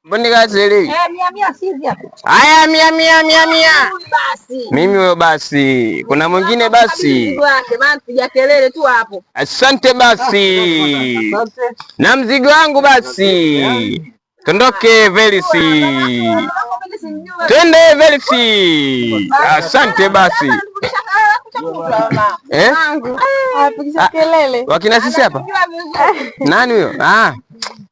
Mbona gazeli? Mia sisi hapo. Haya mia. Basi. Mimi wewe basi. Kuna mwingine basi. Maana piga kelele tu hapo. Asante basi. Na mzigo wangu basi. Tondoke Velisi. Twende Velisi. Asante basi. Kelele. Wakina sisi hapa? Nani huyo?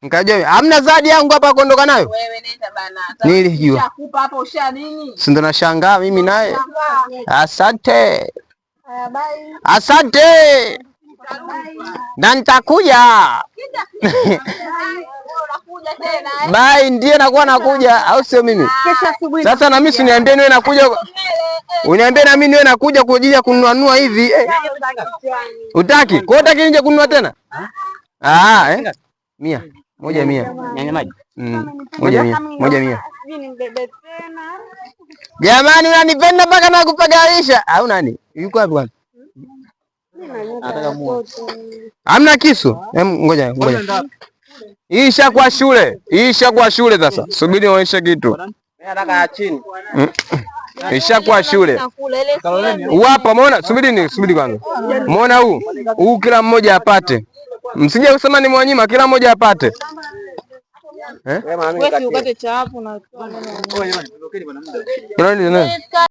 Nikajua hamna zawadi yangu hapa kuondoka nayo. Wewe nenda bana. Nilijua. Nishakupa hapo ushadini. Si ndo nashangaa mimi naye. Asante. Bye. Asante. Na nitakuja. Bye, ndiye nakuwa nakuja au sio mimi? Sasa na mimi siniambie niwe nakuja. Uniambie na mimi niwe nakuja kwa ajili ya kununua hivi. Utaki? Kwa utaki nje kununua tena? Mia. Moja mia. Nyanya maji. Moja mia. Jamani unanipenda mpaka nakupagawisha. Au nani? Yuko wapi kwanza? Hamna kisu? Ngoja. Hii ishakuwa shule sasa. Subiri nionyeshe kitu. Nataka chini. Ishakuwa shule. Hapa umeona? Subiri kwanza. Umeona huu kila mmoja apate. Msije kusema ni mwanyima, kila mmoja apate. Wewe ukate cha hapo na